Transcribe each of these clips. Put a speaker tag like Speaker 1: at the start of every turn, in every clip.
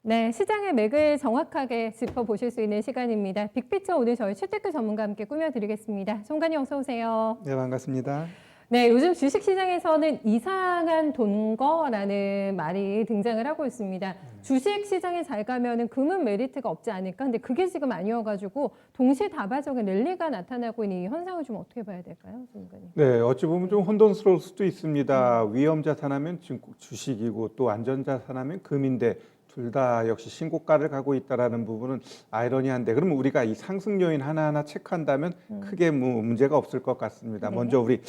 Speaker 1: 네, 시장의 맥을 정확하게 짚어보실 수 있는 시간입니다. 빅피처 오늘 저희 최태규 전문가와 함께 꾸며드리겠습니다. 송관님 어서 오세요.
Speaker 2: 네, 반갑습니다.
Speaker 1: 네, 요즘 주식시장에서는 이상한 돈거라는 말이 등장을 하고 있습니다. 주식시장에 잘 가면은 금은 메리트가 없지 않을까? 근데 그게 지금 아니어가지고 동시다발적인 랠리가 나타나고 있는 이 현상을 좀 어떻게 봐야 될까요, 전문가님?
Speaker 2: 네, 어찌 보면 좀 혼돈스러울 수도 있습니다. 위험자산하면 주식이고 또 안전자산하면 금인데 둘 다 역시 신고가를 가고 있다라는 부분은 아이러니한데, 그러면 우리가 이 상승 요인 하나하나 체크한다면 크게 문제가 없을 것 같습니다.
Speaker 1: 네.
Speaker 2: 먼저 우리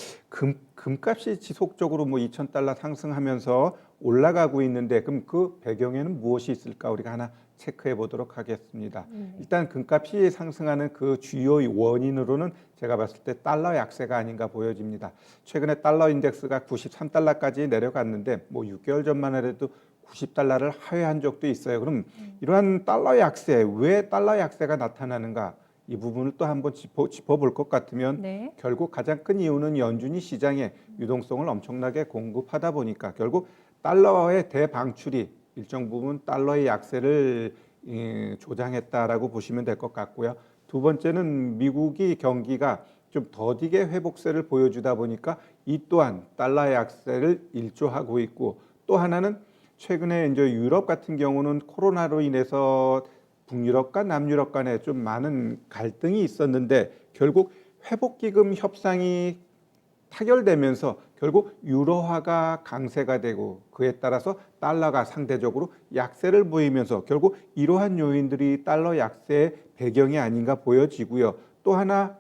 Speaker 2: 금값이 지속적으로 뭐 2,000달러 상승하면서 올라가고 있는데, 그럼 그 배경에는 무엇이 있을까 우리가 하나 체크해 보도록 하겠습니다. 일단 금값이 상승하는 그 주요 원인으로는 제가 봤을 때 달러 약세가 아닌가 보여집니다. 최근에 달러 인덱스가 93달러까지 내려갔는데 뭐 6개월 전만 해도 90달러를 하회한 적도 있어요. 그럼 이러한 달러 약세, 왜 달러 약세가 나타나는가? 이 부분을 또 한번 짚어볼 것 같으면
Speaker 1: 네.
Speaker 2: 결국 가장 큰 이유는 연준이 시장에 유동성을 엄청나게 공급하다 보니까 결국 달러의 대방출이 일정 부분 달러의 약세를 조장했다라고 보시면 될 것 같고요. 두 번째는 미국이 경기가 좀 더디게 회복세를 보여주다 보니까 이 또한 달러의 약세를 일조하고 있고, 또 하나는 최근에 이제 유럽 같은 경우는 코로나로 인해서 북유럽과 남유럽 간에 좀 많은 갈등이 있었는데 결국 회복기금 협상이 타결되면서 결국 유로화가 강세가 되고 그에 따라서 달러가 상대적으로 약세를 보이면서 결국 이러한 요인들이 달러 약세의 배경이 아닌가 보여지고요. 또 하나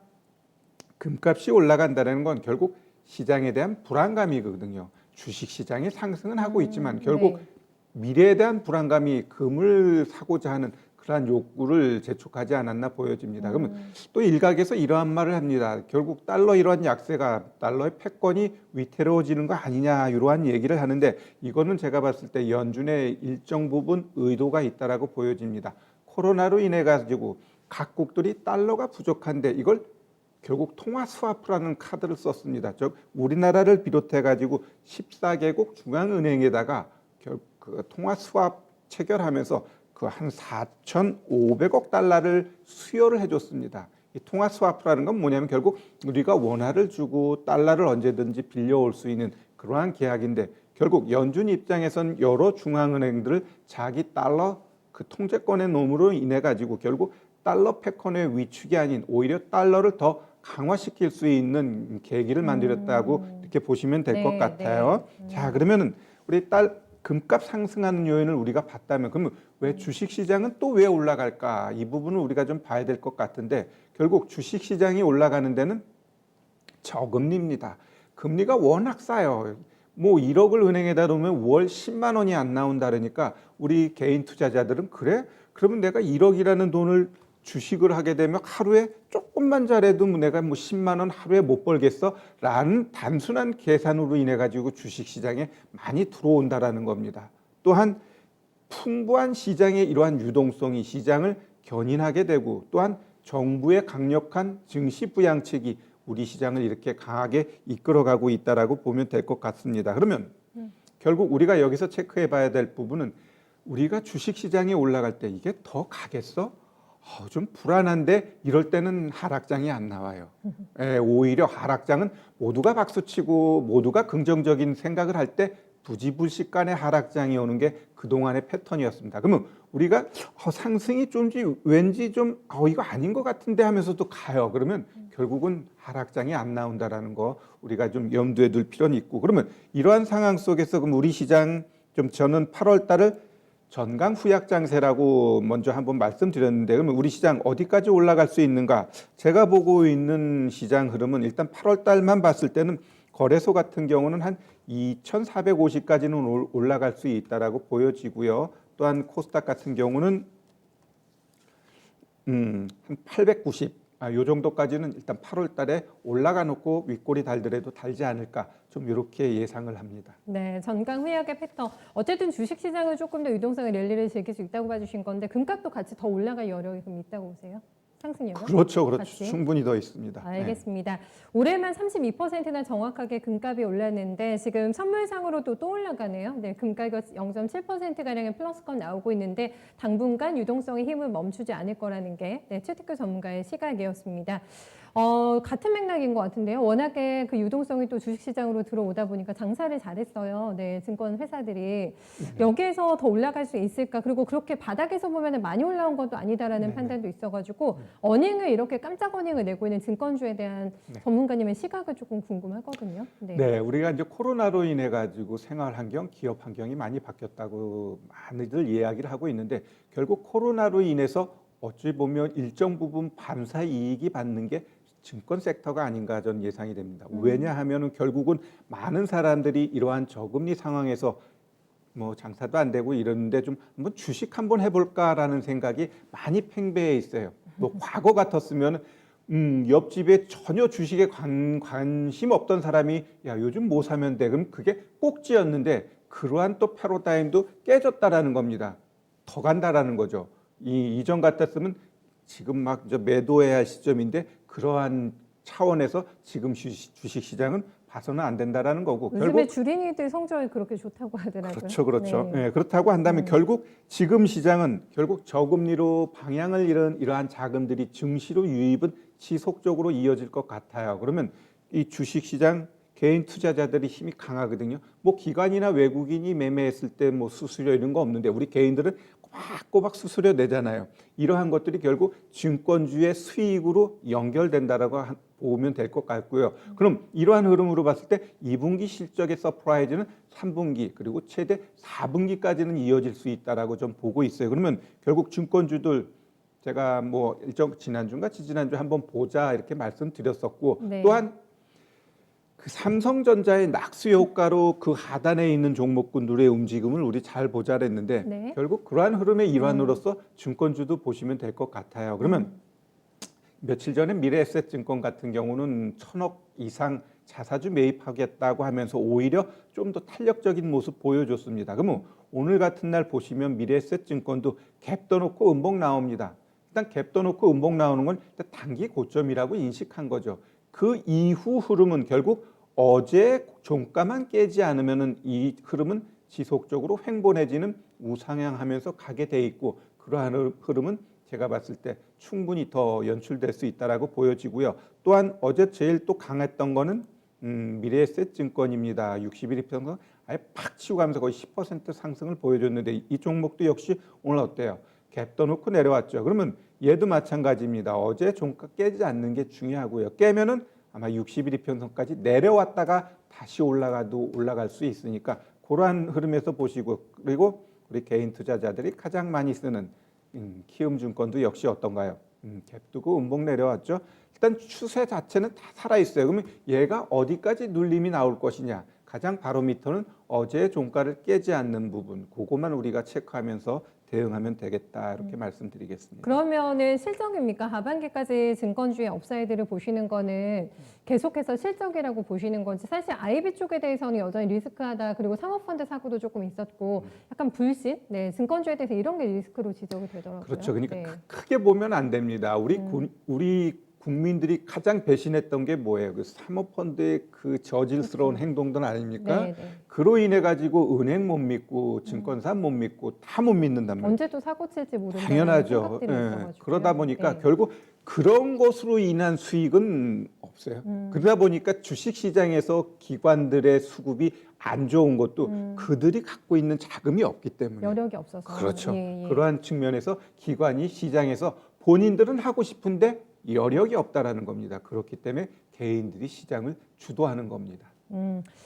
Speaker 2: 금값이 올라간다는 건 결국 시장에 대한 불안감이거든요. 주식시장이 상승은 하고 있지만 결국
Speaker 1: 네.
Speaker 2: 미래에 대한 불안감이 금을 사고자 하는 그러한 욕구를 재촉하지 않았나 보여집니다. 그러면 또 일각에서 이러한 말을 합니다. 결국 달러 이러한 약세가 달러의 패권이 위태로워지는 거 아니냐 이러한 얘기를 하는데, 이거는 제가 봤을 때 연준의 일정 부분 의도가 있다라고 보여집니다. 코로나로 인해 가지고 각국들이 달러가 부족한데 이걸 결국 통화 스와프라는 카드를 썼습니다. 즉 우리나라를 비롯해 가지고 14개국 중앙은행에다가 그 통화 스왑 체결하면서 그 한 4,500억 달러를 수여를 해줬습니다. 이 통화 스와프라는 건 뭐냐면 결국 우리가 원화를 주고 달러를 언제든지 빌려올 수 있는 그러한 계약인데, 결국 연준 입장에선 여러 중앙은행들을 자기 달러 그 통제권의 놈으로 인해 가지고 결국 달러 패권의 위축이 아닌 오히려 달러를 더 강화시킬 수 있는 계기를 만들었다고 이렇게 보시면 될 것
Speaker 1: 네,
Speaker 2: 같아요. 자, 그러면은 우리 금값 상승하는 요인을 우리가 봤다면 그러면 왜 주식시장은 또 왜 올라갈까? 이 부분을 우리가 좀 봐야 될 것 같은데, 결국 주식시장이 올라가는 데는 저금리입니다. 금리가 워낙 싸요. 뭐 1억을 은행에다 놓으면 월 10만 원이 안 나온다 그러니까 우리 개인 투자자들은 그래? 그러면 내가 1억이라는 돈을 주식을 하게 되면 하루에 조금만 잘해도 내가 뭐 10만 원 하루에 못 벌겠어? 라는 단순한 계산으로 인해 가지고 주식시장에 많이 들어온다라는 겁니다. 또한 풍부한 시장의 이러한 유동성이 시장을 견인하게 되고, 또한 정부의 강력한 증시 부양책이 우리 시장을 이렇게 강하게 이끌어가고 있다라고 보면 될 것 같습니다. 그러면 결국 우리가 여기서 체크해 봐야 될 부분은 우리가 주식시장에 올라갈 때 이게 더 가겠어? 좀 불안한데 이럴 때는 하락장이 안 나와요. 오히려 하락장은 모두가 박수치고 모두가 긍정적인 생각을 할 때 부지불식간의 하락장이 오는 게 그동안의 패턴이었습니다. 그러면 우리가 상승이 왠지 좀 이거 아닌 것 같은데 하면서도 가요. 그러면 결국은 하락장이 안 나온다라는 거 우리가 좀 염두에 둘 필요는 있고, 그러면 이러한 상황 속에서 그럼 우리 시장 저는 8월 달을 전강 후약 장세라고 먼저 한번 말씀드렸는데, 그러면 우리 시장 어디까지 올라갈 수 있는가? 제가 보고 있는 시장 흐름은 일단 8월 달만 봤을 때는 거래소 같은 경우는 한 2,450까지는 올라갈 수 있다라고 보여지고요. 또한 코스닥 같은 경우는 한 890, 요 정도까지는 일단 8월 달에 올라가 놓고 윗골이 달더라도 달지 않을까, 좀 이렇게 예상을 합니다.
Speaker 1: 네, 전강 후약의 패턴. 어쨌든 주식시장은 조금 더 유동성의 랠리를 즐길 수 있다고 봐주신 건데 금값도 같이 더 올라갈 여력이 좀 있다고 보세요? 상승률은?
Speaker 2: 그렇죠, 그렇죠.
Speaker 1: 같이?
Speaker 2: 충분히 더 있습니다.
Speaker 1: 알겠습니다. 올해만 32%나 정확하게 금값이 올랐는데 지금 선물상으로도 또 올라가네요. 네, 금가격 0.7%가량의 플러스권 나오고 있는데 당분간 유동성의 힘을 멈추지 않을 거라는 게 네, 최특규 전문가의 시각이었습니다. 같은 맥락인 것 같은데요. 워낙에 그 유동성이 또 주식시장으로 들어오다 보니까 장사를 잘했어요. 네, 증권 회사들이. 여기에서 더 올라갈 수 있을까? 그리고 그렇게 바닥에서 보면 많이 올라온 것도 아니다라는
Speaker 2: 네네.
Speaker 1: 판단도 있어가지고 어닝을 이렇게 깜짝 어닝을 내고 있는 증권주에 대한
Speaker 2: 네.
Speaker 1: 전문가님의 시각을 조금 궁금하거든요. 네.
Speaker 2: 네, 우리가 이제 코로나로 인해 가지고 생활 환경, 기업 환경이 많이 바뀌었다고 많이들 이야기를 하고 있는데 결국 코로나로 인해서 어찌 보면 일정 부분 반사 이익이 받는 게 증권 섹터가 아닌가 저는 예상이 됩니다. 왜냐하면은 결국은 많은 사람들이 이러한 저금리 상황에서 뭐 장사도 안 되고 이러는데 좀 한번 주식 한번 해볼까라는 생각이 많이 팽배해 있어요. 뭐 과거 같았으면 옆집에 전혀 주식에 관심 없던 사람이 야 요즘 뭐 사면 돼? 그럼 그게 꼭지였는데 그러한 또 패러다임도 깨졌다라는 겁니다. 더 간다라는 거죠. 이전 같았으면 지금 막 이제 매도해야 할 시점인데 그러한 차원에서 지금 주식 시장은 봐서는 안 된다라는 거고
Speaker 1: 요즘에
Speaker 2: 결국
Speaker 1: 주린이들 성적이 그렇게 좋다고 하더라고요.
Speaker 2: 그렇죠, 그렇죠.
Speaker 1: 네.
Speaker 2: 예, 그렇다고 한다면 결국 지금 시장은 결국 저금리로 방향을 잃은 이러한 자금들이 증시로 유입은 지속적으로 이어질 것 같아요. 그러면 이 주식 시장 개인 투자자들이 힘이 강하거든요. 뭐 기관이나 외국인이 매매했을 때 뭐 수수료 이런 거 없는데 우리 개인들은 꼬박꼬박 수수료 내잖아요. 이러한 것들이 결국 증권주의 수익으로 연결된다라고 보면 될 것 같고요. 그럼 이러한 흐름으로 봤을 때 2분기 실적의 서프라이즈는 3분기 그리고 최대 4분기까지는 이어질 수 있다라고 좀 보고 있어요. 그러면 결국 증권주들 제가 뭐 일정 지난주인가 지지난주 한번 보자 이렇게 말씀드렸었고
Speaker 1: 네.
Speaker 2: 또한 그 삼성전자의 낙수 효과로 그 하단에 있는 종목군들의 움직임을 우리 잘 보자 그랬는데
Speaker 1: 네.
Speaker 2: 결국 그러한 흐름의 일환으로서 증권주도 보시면 될 것 같아요. 그러면 며칠 전에 미래에셋증권 같은 경우는 1,000억 이상 자사주 매입하겠다고 하면서 오히려 좀 더 탄력적인 모습 보여줬습니다. 그러면 오늘 같은 날 보시면 미래에셋증권도 갭 떠놓고 음봉 나옵니다. 일단 갭 떠놓고 음봉 나오는 건 일단 단기 고점이라고 인식한 거죠. 그 이후 흐름은 결국 어제 종가만 깨지 않으면은 이 흐름은 지속적으로 횡보내지는 우상향하면서 가게 돼 있고 그러한 흐름은 제가 봤을 때 충분히 더 연출될 수 있다라고 보여지고요. 또한 어제 제일 또 강했던 거는 미래에셋증권입니다. 61%가 아예 팍 치고 가면서 거의 10% 상승을 보여줬는데 이 종목도 역시 오늘 어때요? 갭 떠놓고 내려왔죠. 그러면 얘도 마찬가지입니다. 어제 종가 깨지 않는 게 중요하고요. 깨면은 아마 61이평선까지 내려왔다가 다시 올라갈 수 있으니까 그러한 흐름에서 보시고 그리고 우리 개인 투자자들이 가장 많이 쓰는 키움증권도 역시 어떤가요? 갭 두고 음봉 내려왔죠. 일단 추세 자체는 다 살아있어요. 그러면 얘가 어디까지 눌림이 나올 것이냐. 가장 바로미터는 어제의 종가를 깨지 않는 부분. 그것만 우리가 체크하면서 대응하면 되겠다. 이렇게 말씀드리겠습니다.
Speaker 1: 그러면은 실적입니까? 하반기까지 증권주의 업사이드를 보시는 거는 계속해서 실적이라고 보시는 건지 사실 IB 쪽에 대해서는 여전히 리스크하다. 그리고 사모펀드 사고도 조금 있었고 약간 불신? 네, 증권주에 대해서 이런 게 리스크로 지적이 되더라고요.
Speaker 2: 그렇죠. 그러니까
Speaker 1: 네.
Speaker 2: 크게 보면 안 됩니다. 우리 국민들이 가장 배신했던 게 뭐예요? 그 사모펀드의 그 저질스러운 행동들 아닙니까?
Speaker 1: 네, 네.
Speaker 2: 그로 인해 가지고 은행 못 믿고 증권사 못 믿고 다 못 믿는단 말이에요.
Speaker 1: 언제 또 사고 칠지 모른다는
Speaker 2: 당연하죠.
Speaker 1: 생각들이
Speaker 2: 예.
Speaker 1: 있어가지고
Speaker 2: 그러다 보니까
Speaker 1: 네.
Speaker 2: 결국 그런 것으로 인한 수익은 없어요. 그러다 보니까 주식 시장에서 기관들의 수급이 안 좋은 것도 그들이 갖고 있는 자금이 없기 때문에.
Speaker 1: 여력이 없어서
Speaker 2: 그렇죠.
Speaker 1: 예, 예.
Speaker 2: 그러한 측면에서 기관이 시장에서 본인들은 하고 싶은데 여력이 없다라는 겁니다. 그렇기 때문에 개인들이 시장을 주도하는 겁니다.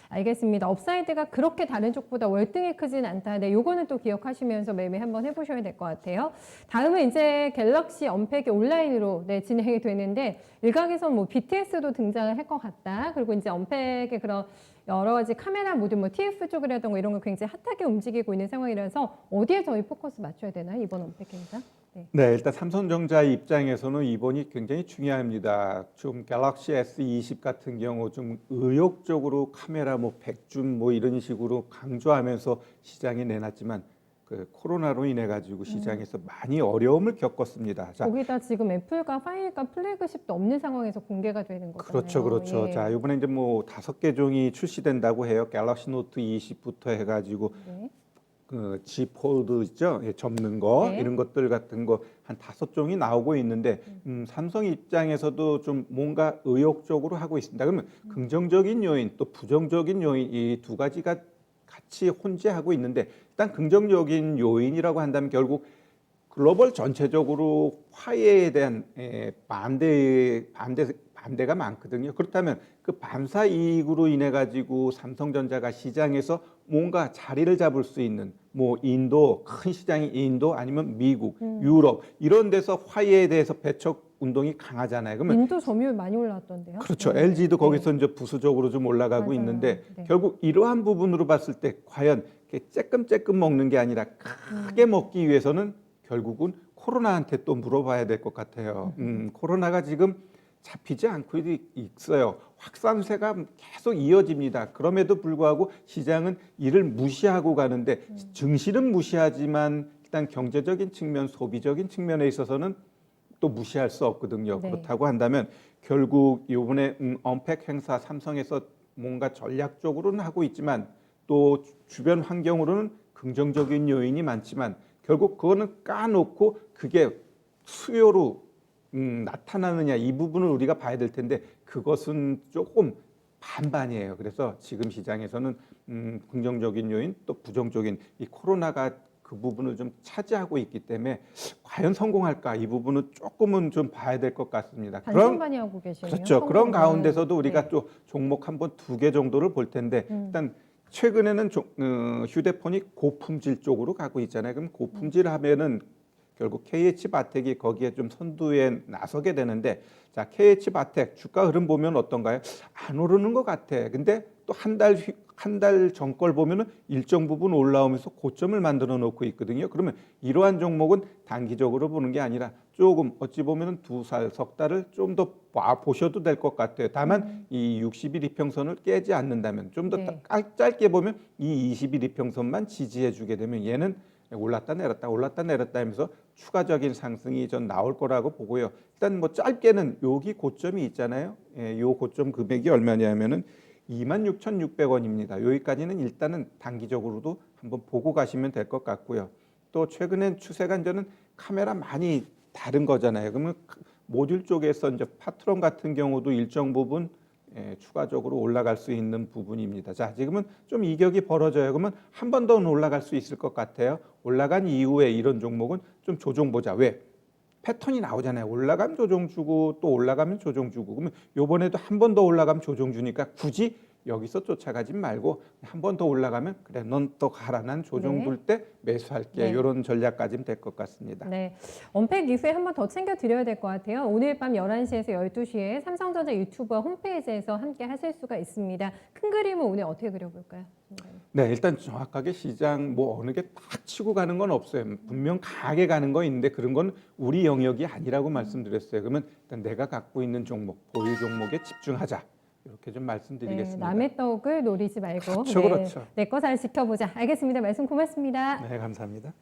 Speaker 1: 알겠습니다. 업사이드가 그렇게 다른 쪽보다 월등히 크진 않다. 네, 요거는 또 기억하시면서 매매 한번 해보셔야 될 것 같아요. 다음은 이제 갤럭시 언팩이 온라인으로 네, 진행이 되는데 일각에서는 뭐 BTS도 등장을 할 것 같다. 그리고 이제 언팩의 그런 여러 가지 카메라 모듈, 뭐 TF 쪽이라든가 이런 거 굉장히 핫하게 움직이고 있는 상황이라서 어디에 저희 포커스 맞춰야 되나요? 이번 언팩 행사? 네.
Speaker 2: 네, 일단 삼성전자 입장에서는 이번이 굉장히 중요합니다. 좀 갤럭시 S20 같은 경우 좀 의욕적으로 카메라 뭐 100줌 뭐 이런 식으로 강조하면서 시장에 내놨지만 그 코로나로 인해 가지고 시장에서 많이 어려움을 겪었습니다. 자,
Speaker 1: 거기다 지금 애플과 파일과 플래그십도 없는 상황에서 공개가 되는 거잖아요.
Speaker 2: 그렇죠, 그렇죠.
Speaker 1: 예.
Speaker 2: 자, 이번에 이제 뭐 5개 종이 출시된다고 해요. 갤럭시 노트 20부터 해가지고
Speaker 1: 네.
Speaker 2: 그 G 폴드 있죠, 예, 접는 거
Speaker 1: 네.
Speaker 2: 이런 것들 같은 거 한 5종이 나오고 있는데 삼성 입장에서도 좀 뭔가 의욕적으로 하고 있습니다. 그러면 긍정적인 요인 또 부정적인 요인 이 두 가지가 같이 혼재하고 있는데 일단 긍정적인 요인이라고 한다면 결국 글로벌 전체적으로 화해에 대한 반대가 많거든요. 그렇다면 그 반사 이익으로 인해 가지고 삼성전자가 시장에서 뭔가 자리를 잡을 수 있는 뭐 인도 큰 시장이 인도 아니면 미국, 유럽 이런 데서 화해에 대해서 배척 운동이 강하잖아요. 그러면
Speaker 1: 인도 점유율 많이 올라왔던데요.
Speaker 2: 그렇죠.
Speaker 1: 네.
Speaker 2: LG도
Speaker 1: 네.
Speaker 2: 거기서 이제 부수적으로 좀 올라가고
Speaker 1: 맞아요.
Speaker 2: 있는데
Speaker 1: 네.
Speaker 2: 결국 이러한 부분으로 봤을 때 과연 이렇게 쬐끔쬐끔 먹는 게 아니라 크게 먹기 위해서는 결국은 코로나한테 또 물어봐야 될 것 같아요. 코로나가 지금 잡히지 않고 있어요. 확산세가 계속 이어집니다. 그럼에도 불구하고 시장은 이를 무시하고 가는데 증시는 무시하지만 일단 경제적인 측면, 소비적인 측면에 있어서는 또 무시할 수 없거든요.
Speaker 1: 네.
Speaker 2: 그렇다고 한다면 결국 이번에 언팩 행사 삼성에서 뭔가 전략적으로는 하고 있지만 또 주변 환경으로는 긍정적인 요인이 많지만 결국 그거는 까놓고 그게 수요로 나타나느냐 이 부분을 우리가 봐야 될 텐데 그것은 조금 반반이에요. 그래서 지금 시장에서는 긍정적인 요인 또 부정적인 이 코로나가 그 부분을 좀 차지하고 있기 때문에 과연 성공할까 이 부분은 조금은 좀 봐야 될 것 같습니다.
Speaker 1: 반신반의하고 계시네요.
Speaker 2: 그렇죠. 그런
Speaker 1: 성공은.
Speaker 2: 가운데서도 우리가
Speaker 1: 네.
Speaker 2: 또 종목 한번 2개 정도를 볼 텐데 일단 최근에는 휴대폰이 고품질 쪽으로 가고 있잖아요. 그럼 고품질 하면은 결국 KH바텍이 거기에 좀 선두에 나서게 되는데 자 KH바텍 주가 흐름 보면 어떤가요? 안 오르는 것 같아. 근데 또 한 달 전 걸 보면은 일정 부분 올라오면서 고점을 만들어 놓고 있거든요. 그러면 이러한 종목은 단기적으로 보는 게 아니라 조금 어찌 보면은 2살, 석 달을 좀 더 보셔도 될 것 같아요. 다만 이 60일 이평선을 깨지 않는다면 좀 더
Speaker 1: 네.
Speaker 2: 짧게 보면 이 20일 이평선만 지지해 주게 되면 얘는 올랐다 내렸다 올랐다 내렸다 하면서 추가적인 상승이 전 나올 거라고 보고요. 일단 뭐 짧게는 여기 고점이 있잖아요. 예, 요 고점 금액이 얼마냐면은 26,600원입니다. 여기까지는 일단은 단기적으로도 한번 보고 가시면 될 것 같고요. 또 최근엔 추세가 이제는 카메라 많이 다른 거잖아요. 그러면 모듈 쪽에서 이제 파트론 같은 경우도 일정 부분 추가적으로 올라갈 수 있는 부분입니다. 자, 지금은 좀 이격이 벌어져요. 그러면 한 번 더 올라갈 수 있을 것 같아요. 올라간 이후에 이런 종목은 좀 조정 보자. 왜? 패턴이 나오잖아요. 올라가면 조정 주고 또 올라가면 조정 주고. 그러면 요번에도 한 번 더 올라가면 조정 주니까 굳이 여기서 쫓아가지 말고 한 번 더 올라가면 그래 넌 또 가라 난 조정
Speaker 1: 네.
Speaker 2: 줄 때 매수할게.
Speaker 1: 네.
Speaker 2: 이런 전략까지는 될 것 같습니다.
Speaker 1: 네. 언팩 이후에 한 번 더 챙겨드려야 될 것 같아요. 오늘 밤 11시에서 12시에 삼성전자 유튜브와 홈페이지에서 함께 하실 수가 있습니다. 큰 그림은 오늘 어떻게 그려볼까요?
Speaker 2: 네, 일단 정확하게 시장 뭐 어느 게 딱 치고 가는 건 없어요. 분명 강하게 가는 거 있는데 그런 건 우리 영역이 아니라고 말씀드렸어요. 그러면 일단 내가 갖고 있는 종목, 보유 종목에 집중하자. 이렇게 좀
Speaker 1: 네,
Speaker 2: 말씀드리겠습니다.
Speaker 1: 남의 떡을 노리지 말고
Speaker 2: 그렇죠, 그렇죠.
Speaker 1: 내 거 잘 지켜보자. 알겠습니다. 말씀 고맙습니다.
Speaker 2: 네, 감사합니다.